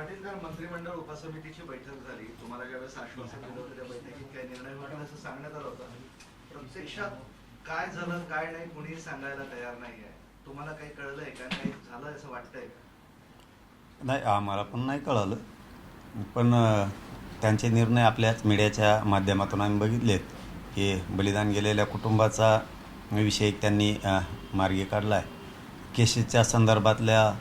पाटील, काल मंत्रिमंडळ उपसमितीची बैठक झाली. तुम्हाला ज्यावेळेस आश्वासन दिलं होतं त्या बैठकीत काय निर्णय होईल असं सांगण्यात आलं होतं. प्रत्यक्षात काय झालं काय नाही कुणीही सांगायला तयार नाही आहे. तुम्हाला काही कळलंय का, काही झालं असं वाटतंय का? नाही, आम्हाला पण नाही कळलं, पण त्यांचे निर्णय आपल्याच मीडियाच्या माध्यमातून आम्ही बघितलेत की बलिदान गेलेल्या कुटुंबाचा विषय त्यांनी मार्गी काढला आहे. केसेसच्या संदर्भातल्या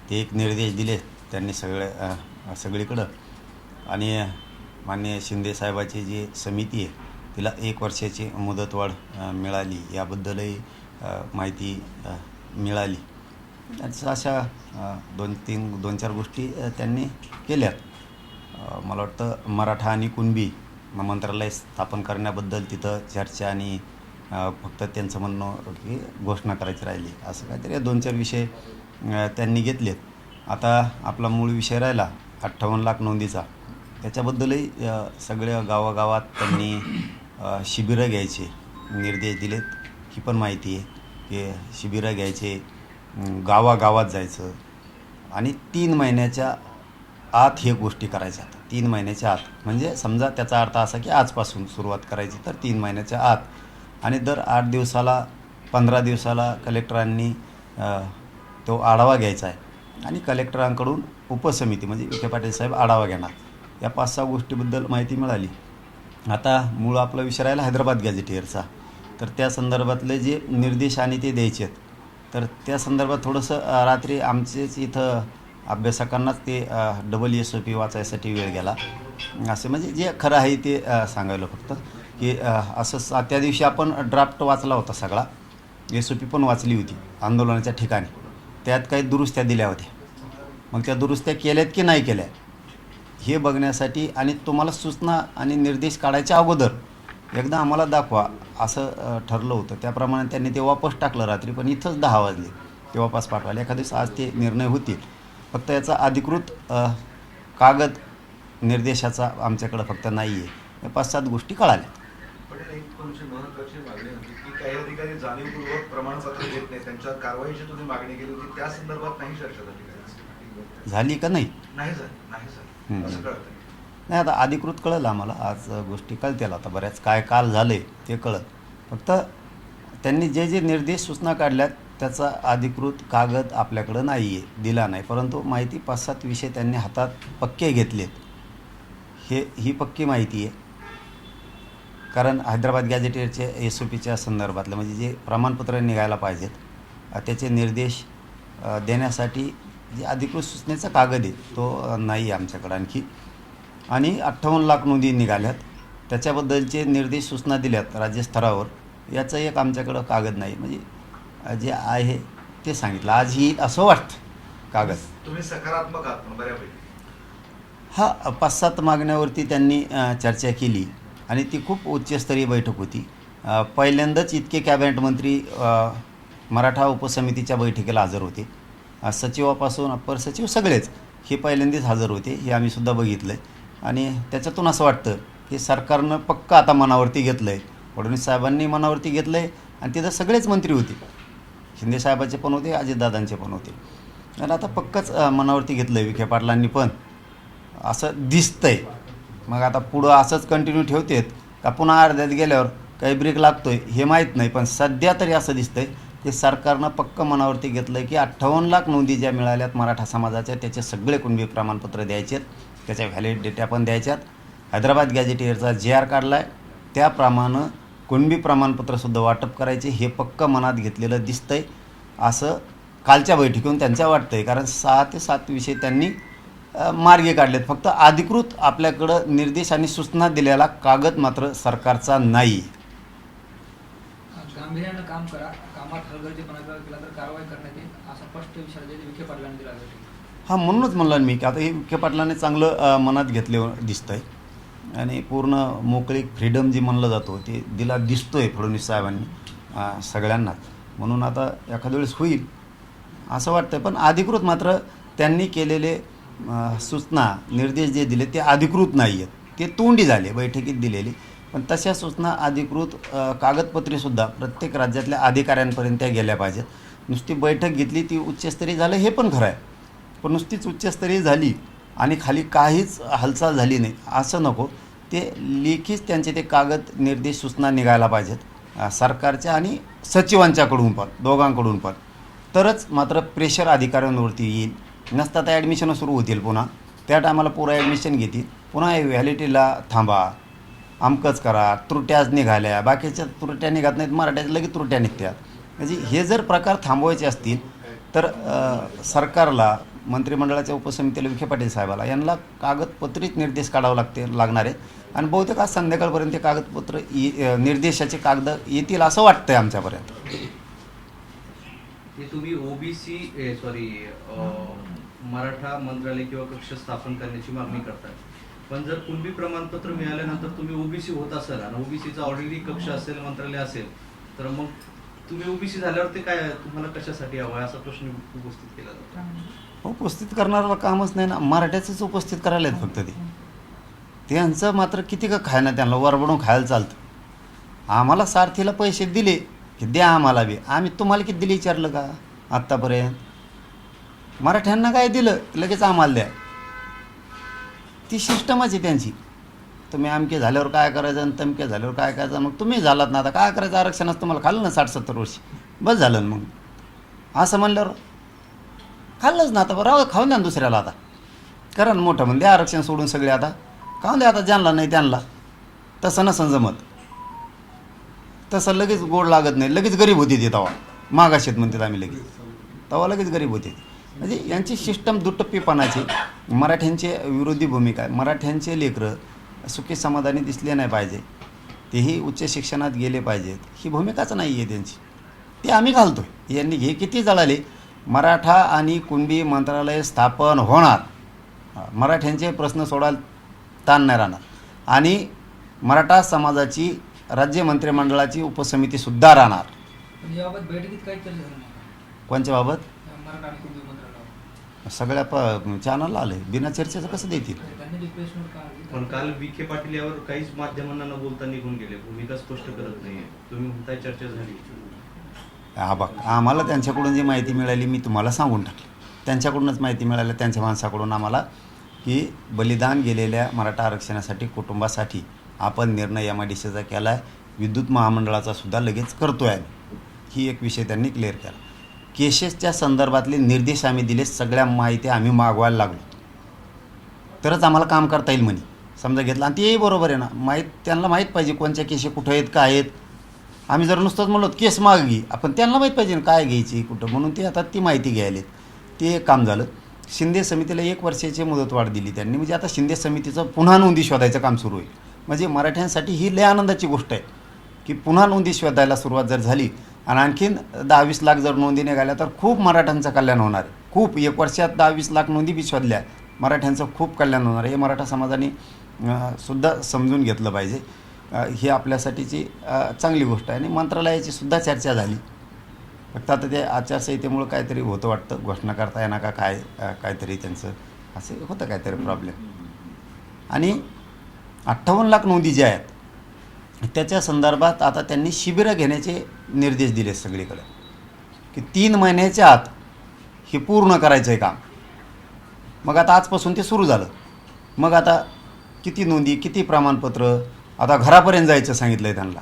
ते एक निर्देश दिले त्यांनी सगळीकडं. आणि माननीय शिंदेसाहेबाची जी समिती आहे तिला 1 वर्षाची मुदतवाढ मिळाली, याबद्दलही माहिती मिळाली. अशा 2-4 गोष्टी त्यांनी केल्यात. मला वाटतं मराठा आणि कुणबी मंत्रालय स्थापन करण्याबद्दल तिथं चर्चा आणि फक्त त्यांचं म्हणणं की घोषणा करायची राहिली, असं काहीतरी 2-4 विषय त्यांनी घेतलेत. आता आपला मूळ विषय राहिला 58 लाख नोंदीचा. त्याच्याबद्दलही सगळ्या गावागावात त्यांनी शिबिरं घ्यायचे निर्देश दिलेत. ही पण माहिती आहे की शिबिरं घ्यायचे, गावागावात जायचं आणि 3 महिन्याच्या आत हे गोष्टी करायच्या. 3 महिन्याच्या आत म्हणजे समजा त्याचा अर्थ असा की आजपासून सुरुवात करायची तर 3 महिन्याच्या आत. आणि दर 8 दिवसाला 15 दिवसाला कलेक्टरांनी तो आढावा घ्यायचा आहे आणि कलेक्टरांकडून उपसमिती म्हणजे विखे पाटील साहेब आढावा घेणार. या 5-6 गोष्टीबद्दल माहिती मिळाली. आता मूळ आपला विषय राहिला हैदराबाद गॅझेटियरचा. तर त्या संदर्भातले जे निर्देश आणि ते द्यायचे आहेत, तर त्या संदर्भात थोडंसं रात्री आमचेच इथं अभ्यासकांनाच ते डबल SOP वाचायसाठी वेळ गेला. असे म्हणजे जे खरं आहे ते सांगायला फक्त की असं त्या दिवशी आपण ड्राफ्ट वाचला होता सगळा, SOP पण वाचली होती आंदोलनाच्या ठिकाणी. त्यात काही दुरुस्त्या दिल्या होत्या. मग त्या दुरुस्त्या केल्यात की नाही केल्या हे बघण्यासाठी आणि तुम्हाला सूचना आणि निर्देश काढायच्या अगोदर एकदा आम्हाला दाखवा असं ठरलं होतं. त्याप्रमाणे त्यांनी ते वापस टाकलं रात्री, पण इथंच 10 वाजले ते वापस पाठवायला. एखाद्या दिवस आज ते निर्णय होतील. फक्त याचा अधिकृत कागद निर्देशाचा आमच्याकडं फक्त नाही आहे. या 5-7 गोष्टी कळाल्या. पण एक तुमची महत्त्वाची मागणी होती की काही अधिकारी जाणीवपूर्वक प्रमाणपत्र देत नाही, त्यांच्यावर कारवाईची तुम्ही मागणी केली होती. त्या संदर्भात नाही चर्चा झाली का नाही? नाही झाली असं कळतं. नाही, आता अधिकृत कळलं आम्हाला. आज गोष्टी कळतील. आता बऱ्याच काय काल झालं आहे ते कळत. फक्त त्यांनी जे जे निर्देश सूचना काढल्यात त्याचा अधिकृत कागद आपल्याकडं नाही आहे, दिला नाही. परंतु माहिती 5-7 विषय त्यांनी हातात पक्के घेतलेत. ही पक्की माहिती आहे. कारण हैदराबाद गॅझेटियरचे SOPच्या संदर्भातलं म्हणजे जे प्रमाणपत्र निघायला पाहिजेत त्याचे निर्देश देण्यासाठी जे अधिकृत सूचनेचा कागद आहे तो नाही आहे आमच्याकडं आणखी. आणि 58 लाख नोंदी निघाल्यात त्याच्याबद्दलचे निर्देश सूचना दिल्यात राज्यस्तरावर. याचं एक आमच्याकडं कागद नाही. म्हणजे जे आहे ते सांगितलं आज येईल असं वाटतं कागद. तुम्ही सकारात्मक आहात पण बऱ्यापैकी. हा 5-7 मागण्यावरती त्यांनी चर्चा केली आणि ती खूप उच्चस्तरीय बैठक होती. पहिल्यांदाच इतके कॅबिनेट मंत्री मराठा उपसमितीच्या बैठकीला हजर होते. सचिवापासून अप्पर सचिव सगळेच हे पहिल्यांदाच हजर होते. हे आम्हीसुद्धा बघितलं आहे. आणि त्याच्यातून असं वाटतं की सरकारनं पक्का आता मनावरती घेतलं आहे. फडणवीस साहेबांनी मनावरती घेतलं आहे आणि तिथं सगळेच मंत्री होते. शिंदेसाहेबाचे पण होते, अजितदादांचे पण होते. आणि आता पक्कंच मनावरती घेतलं आहे विखे पाटलांनी पण असं दिसतंय. मग आता पुढं असंच कंटिन्यू ठेवतात का पुन्हा अर्ध्यात गेल्यावर काही ब्रेक लागतोय हे माहीत नाही. पण सध्या तरी असं दिसतंय की सरकारनं पक्क मनावरती घेतलं आहे की 58 लाख नोंदी ज्या मिळाल्यात मराठा समाजाच्या त्याचे सगळे कुणबी प्रमाणपत्र द्यायचे आहेत, त्याच्या व्हॅलिडिटी पण द्यायच्यात. हैदराबाद गॅझेटियरचा JR काढला आहे त्याप्रमाणे कुणबी प्रमाणपत्रसुद्धा वाटप करायचे हे पक्क मनात घेतलेलं दिसतंय असं कालच्या बैठकीतून त्यांच्या वाटतंय. कारण 6 ते 7 विषय त्यांनी मार्गी काढलेत. फक्त अधिकृत आपल्याकडं निर्देश आणि सूचना दिलेला कागद मात्र सरकारचा नाही. गांभीर्यानं काम करा, कामात हलगर्जीपणा केला तर कारवाई करण्यात येईल असा स्पष्ट इशारा विखे पाटलांनी दिला. हा, म्हणूनच म्हणलं मी की आता हे विखे पाटलांनी चांगलं मनात घेतले दिसतंय आणि पूर्ण मोकळी फ्रीडम जी म्हणलं जातो ते दिला दिसतोय फडणवीस साहेबांनी सगळ्यांनाच. म्हणून आता एखाद्या वेळेस होईल असं वाटतं. पण अधिकृत मात्र त्यांनी केलेले सूचना निर्देश जे दिले ते अधिकृत नाही आहेत. ते तोंडी झाले बैठकीत दिलेली. पण तशा सूचना अधिकृत कागदपत्रेसुद्धा प्रत्येक राज्यातल्या अधिकाऱ्यांपर्यंत त्या गेल्या पाहिजेत. नुसती बैठक घेतली ती उच्चस्तरीय झालं हे पण खरं आहे. पण नुसतीच उच्चस्तरीय झाली आणि खाली काहीच हालचाल झाली नाही असं नको. ते लेखीच त्यांचे ते कागद निर्देश सूचना निघायला पाहिजेत सरकारच्या आणि सचिवांच्याकडून पण, दोघांकडून पण. तरच मात्र प्रेशर अधिकाऱ्यांवरती येईल. नसता तर ॲडमिशनं सुरू होतील पुन्हा. त्या टायमाला पुरा ॲडमिशन घेतील, पुन्हा व्हॅलिटीला थांबा, अमकंच करा, त्रुट्याच निघाल्या, बाकीच्या त्रुट्या निघत नाहीत, मराठ्याच्या लगेच त्रुट्या निघतात. म्हणजे हे जर प्रकार थांबवायचे असतील तर सरकारला, मंत्रिमंडळाच्या उपसमितीला, विखे पाटील साहेबाला यांना कागदपत्रित निर्देश काढावे लागणार आहेत. आणि बहुतेक आज संध्याकाळपर्यंत ते कागदपत्र निर्देशाचे कागद येतील असं वाटतंय आमच्यापर्यंत. हे तुम्ही ओबीसी मराठा मंत्रालय किंवा कक्ष स्थापन करण्याची मागणी करताय, पण जर कुणबी प्रमाणपत्र मिळाल्यानंतर तुम्ही ओबीसी होत असाल आणि ओबीसीचा ऑलरेडी कक्ष असेल, मंत्रालय असेल, तर मग तुम्ही ओबीसी झाल्यावर ते काय तुम्हाला कशासाठी हवं आहे असा प्रश्न उपस्थित केला जातो. उपस्थित करणाऱ्याला कामच नाही ना, मराठ्याचंच उपस्थित करायला आहेत फक्त ते. त्यांचं मात्र किती का खायना, त्यांना वरबडून खायला चालतं. आम्हाला सारथीला पैसे दिले की द्या आम्हाला बी, आम्ही तुम्हाला किती दिले विचारलं का आत्तापर्यंत? मराठ्यांना काय दिलं लगेच आम्हाला द्या, ती सिस्टमच आहे त्यांची. तुम्ही आमके झाल्यावर काय करायचं आणि तमके झाल्यावर काय करायचं, मग तुम्ही झालात ना, आता काय करायचं, आरक्षणाचं तुम्हाला खाल्लं ना 60-70 वर्ष, बस झालं ना. मग असं म्हणल्यावर खाल्लंच ना, आता राव खाऊन द्या ना दुसऱ्याला. आता करा ना मोठं म्हणजे आरक्षण सोडून सगळे आता खाऊन द्या. आता ज्यांना नाही त्यांना तसं नसं जमत, तसं लगेच गोड लागत नाही, लगेच गरीब होती ती तवा मागाशीत म्हणतात आम्ही, लगेच तवा लगेच गरीब होते. म्हणजे यांची सिस्टम दुटप्पीपणाची, मराठ्यांची विरोधी भूमिका आहे. मराठ्यांचे लेकरं सुखी समाधानी दिसले नाही पाहिजे, तेही उच्च शिक्षणात गेले पाहिजेत, ही भूमिकाच नाही आहे त्यांची. ती आम्ही घालतो. यांनी हे किती जळाले, मराठा आणि कुणबी मंत्रालय स्थापन होणार, मराठ्यांचे प्रश्न सोडायला ताण नाही राहणार, आणि मराठा समाजाची राज्य मंत्रिमंडळाची उपसमितीसुद्धा राहणार. पण याबाबत बैठकीत काही चर्चा झाली नाही कोणच्या बाबत? मराठा आणि कुणबी मंत्रालयावर. सगळ्या चॅनलला आले, बिना चर्चेचं कसं देतील? त्यांनी जी प्रेस नोट काढली. पण काल विखे पाटील यावर काहीच माध्यमांना न बोलता निघून गेले, भूमिका स्पष्ट करत नाहीये. तुम्ही म्हणताय चर्चा झाली. हा बघ, आम्हाला त्यांच्याकडून जी माहिती मिळाली मी तुम्हाला सांगून टाकली. त्यांच्याकडूनच माहिती मिळाली, त्यांच्या माणसाकडून आम्हाला, की बलिदान गेलेल्या मराठा आरक्षणासाठी, कुटुंबासाठी आपण निर्णय MIDCचा केला आहे, विद्युत महामंडळाचा सुद्धा लगेच करतो आहे. ही एक विषय त्यांनी क्लिअर केला. केसेसच्या संदर्भातले निर्देश आम्ही दिले, सगळ्या माहिती आम्ही मागवायला लागलो, तरच आम्हाला काम करता येईल म्हणे. समजा घेतलं, आणि तेही बरोबर आहे ना, त्यांना माहीत पाहिजे कोणत्या केसेस कुठं आहेत, काय आहेत. आम्ही जर नुसतंच म्हणलो केस मागी, आपण त्यांना माहीत पाहिजे ना काय घ्यायची कुठं, म्हणून ते आता ती माहिती घ्यायला. ते एक काम झालं. शिंदे समितीला 1 वर्षाची मुदतवाढ दिली त्यांनी, म्हणजे आता शिंदे समितीचं पुन्हा नोंदी शोधायचं काम सुरू होईल. म्हणजे मराठ्यांसाठी ही लय आनंदाची गोष्ट आहे की पुन्हा नोंदी शोधायला सुरुवात जर झाली आणि आणखीन 10-20 लाख जर नोंदी निघाल्या तर खूप मराठ्यांचं कल्याण होणार आहे. खूप 1 वर्षात 10-20 लाख नोंदी बी शोधल्या, मराठ्यांचं खूप कल्याण होणार आहे. हे मराठा समाजाने सुद्धा समजून घेतलं पाहिजे. ही आपल्यासाठीची चांगली गोष्ट आहे. आणि मंत्रालयाची सुद्धा चर्चा झाली. फक्त आता ते आचारसंहितेमुळं काहीतरी होतं वाटतं, घोषणा करता येणार का काय, काहीतरी त्यांचं असं होतं काहीतरी प्रॉब्लेम. आणि 58 लाख नोंदी ज्या आहेत त्याच्या संदर्भात आता त्यांनी शिबिरं घेण्याचे निर्देश दिले सगळीकडे, की 3 महिन्याच्या आत हे पूर्ण करायचं आहे काम. मग आता आजपासून ते सुरू झालं. मग आता किती नोंदी, किती प्रमाणपत्र, आता घरापर्यंत जायचं सांगितलं आहे त्यांना.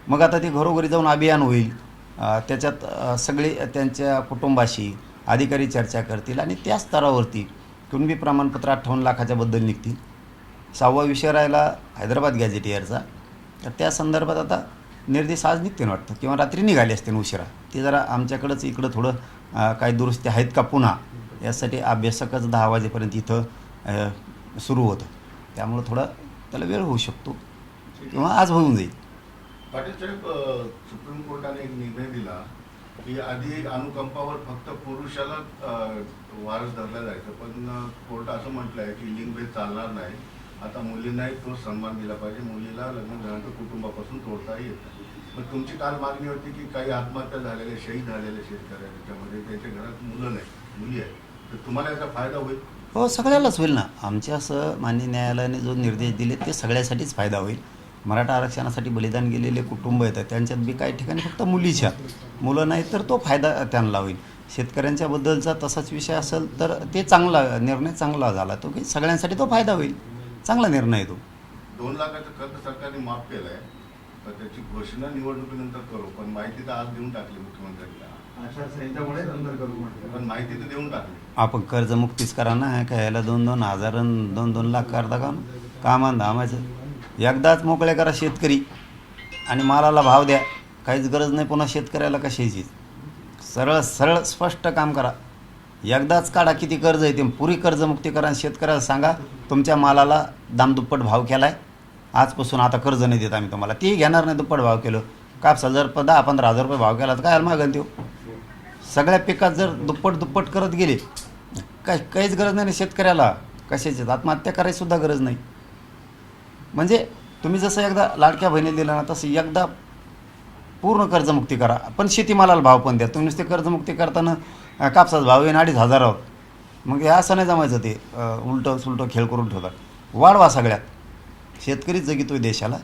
मग आता ते घरोघरी जाऊन अभियान होईल, त्याच्यात सगळे त्यांच्या कुटुंबाशी अधिकारी चर्चा करतील आणि त्या स्तरावरती कुणबी प्रमाणपत्र 58 लाखाच्या बद्दल निघतील. 6वा विषय राहिला हैदराबाद गॅझेटियरचा, तर त्या संदर्भात आता निर्देश आज निघतील वाटतं, किंवा रात्री निघाले असतील उशिरा. ते जरा आमच्याकडंच इकडं थोडं काही दुरुस्ती आहेत का पुन्हा, यासाठी अभ्यासकच 10 वाजेपर्यंत इथं सुरू होतं, त्यामुळं थोडा त्याला वेळ होऊ शकतो किंवा आज होऊन जाईल. पाटील साहेब, सुप्रीम कोर्टाने एक निर्णय दिला की आधी अनुकंपावर फक्त पुरुषाला वारस धरला जायचं, पण कोर्ट असं म्हटलं आहे की लिंगभेद चालणार नाही. आता मुलींनाही तो सन्मान दिला पाहिजे, मुलीला लग्न झाल्यानंतर कुटुंबापासून तोडता येत नाही. मग तुमची काल मागणी होती की काही आत्महत्या झालेले, शहीद झालेले शेतकरी आहेत, त्याच्यामध्ये त्यांच्या घरात मुलं नाही, मुली आहेत, तर तुम्हाला याचा फायदा होईल? हो, सगळ्यालाच होईल ना. आमच्या असं माननीय न्यायालयाने जो निर्देश दिले ते सगळ्यासाठीच फायदा होईल. मराठा आरक्षणासाठी बलिदान गेलेले कुटुंब येतात, त्यांच्यात बी काही ठिकाणी फक्त मुलीच्या मुलं नाही, तर तो फायदा त्यांना होईल. शेतकऱ्यांच्या बद्दलचा तसाच विषय असेल तर ते चांगला निर्णय चांगला झाला तो की सगळ्यांसाठी तो फायदा होईल. चांगला निर्णय आहे तो. 2 लाखाचं कर्ज सरकारने माफ केलंय, तर त्याची घोषणा निवडणुकीनंतर करू, पण माहिती तर आज देऊन टाकली मुख्यमंत्र्यांना. आचारसंहितेमुळे नंतर करू म्हटलं. पण माहिती तर देऊन टाकली. आपण कर्जमुक्तीच करा ना, काय याला 2-2 हजार आणि 2-2 लाख करता का कामान धामाचं. एकदाच मोकळे करा शेतकरी आणि मालाला भाव द्या. काहीच गरज नाही पुन्हा शेतकऱ्याला कशाची. सरळ सरळ स्पष्ट काम करा. एकदाच काढा किती कर्ज आहे ते पुरी कर्जमुक्ती करा आणि शेतकऱ्याला सांगा तुमच्या मालाला दामदुप्पट भाव केला आहे, आजपासून आता कर्ज नाही देत आम्ही तुम्हाला. तेही घेणार नाही दुप्पट भाव केलं. कापसाला जर 10-15 हजार रुपये भाव केला तर काय मागेल तो. सगळ्या पिकात जर दुप्पट करत गेले काहीच गरज नाही शेतकऱ्याला कशाचीच आत्महत्या करायचीसुद्धा गरज नाही. म्हणजे तुम्ही जसं एकदा लाडक्या बहिणी दिला ना तसं एकदा पूर्ण कर्जमुक्ती करा, पण शेतीमालाला भाव पण द्या. तुम्ही नुसते कर्जमुक्ती करताना कापसाचा भाव येईन 2,500 आहोत, मग हे असं नाही जमायचं. ते उलटं सुलटं खेळ करून ठेवतात. वाढवा सगळ्यात. शेतकरी जगितोय देशाला,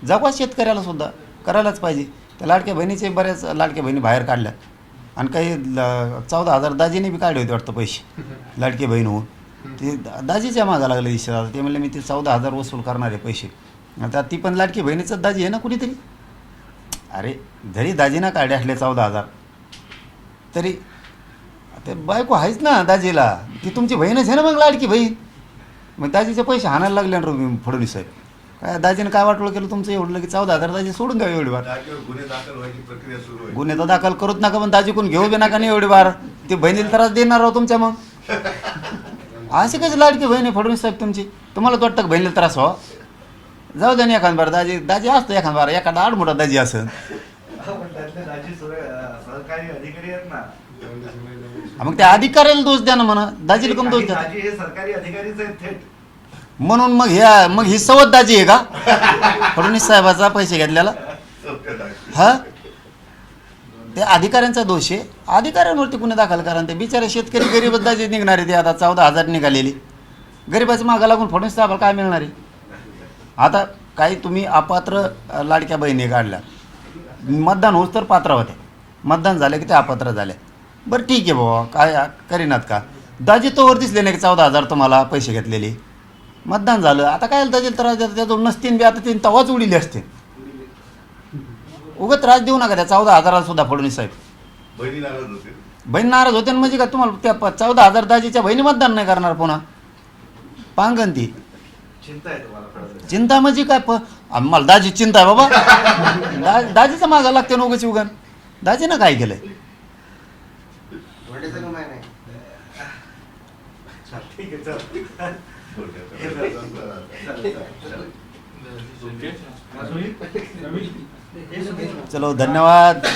जगवा शेतकऱ्याला सुद्धा करायलाच पाहिजे. त्या लाडक्या बहिणीचे बऱ्याच लाडक्या बहिणी बाहेर काढल्या आणि काही 14,000 दाजीने बी काढले होते वाटतं पैसे लाडकी बहीण होऊन. ते दाजीच्या मागा लागले दिसतात. ते म्हणले मी ते 14,000 वसूल करणारे पैसे. आता ती पण लाडकी बहिणीचंच दाजी आहे ना कुणीतरी. अरे जरी दाजीना काढले असले 14,000 तरी ते बायको आहेच ना दाजीला, ती तुमची बहीणच आहे ना मग लाडकी बहीण. मग दाजीचे पैसे हाणायला लागले ना फडणवीस साहेब. काय दाजीने काय वाटलं केलं तुमचं एवढं की 14,000 दाजी सोडून द्यावे एवढी बार. जागेवर गुन्हे दाखल व्हायची प्रक्रिया सुरू आहे. गुन्हे तर दाखल करूच नका, पण दाजी कोण घेऊ बी नका नाही एवढी बार. ती बहिणीला त्रास देणार आहो तुमच्या. मग अशी कशी लाडकी बहीण आहे फडणवीस साहेब तुमची. तुम्हाला वाटतं का बहिणीला त्रास व्हावा. जाऊ द्या ना एखाद बार. दाजी असतो एखाद बार, एखादा आडमोठा दाजी असं. पण त्यातले दाजी सहकारी अधिकारी आहेत ना. मग त्या अधिकाऱ्याला दोष द्या ना म्हणा. दाजीला कम दोष द्या. दाजी हे सरकारी अधिकारीच आहेत थेट. म्हणून मग ही सवत दाजी आहे का फडणवीस साहेबाचा पैसे घेतल्याला. हा ते अधिकाऱ्यांचा दोष आहे. अधिकाऱ्यांवरती गुन्हे दाखल करा. ते बिचारे शेतकरी गरीब दाजी निघणारे. ते आता 14,000 निघालेली गरीबाची मागा लागून फडणवीस साहेबाला काय मिळणार आहे. आता काही तुम्ही अपात्र लाडक्या बहिणी काढल्या, मतदान होस तर पात्र होत्या, मतदान झालं की ते अपात्र झाल्या. बरं ठीक आहे बाबा, काय करीनात का. दाजी तोवर दिसले नाही की 14,000 तुम्हाला पैसे घेतलेले. मतदान झालं आता काय दाजी त्रास देतात. त्याजवळ नसतील बी आता तीन तवाच उडीले असते. उगाच त्रास देऊ नका त्या 14,000 सुद्धा फडणवीस साहेब. बहिणी नाराज होते. बहीण नाराज होते म्हणजे का तुम्हाला त्या 14,000 दाजीच्या बहिणी मतदान नाही करणार पुन्हा. पांगन ती चिंता आहे तुम्हाला फडणवीस. चिंता म्हणजे काय आम्हाला दाजी चिंता आहे बाबा. दाजीचा मागा लागते नोगची उगन. दाजीनं काय केलंय. ठीक आहे चल. चलो धन्यवाद.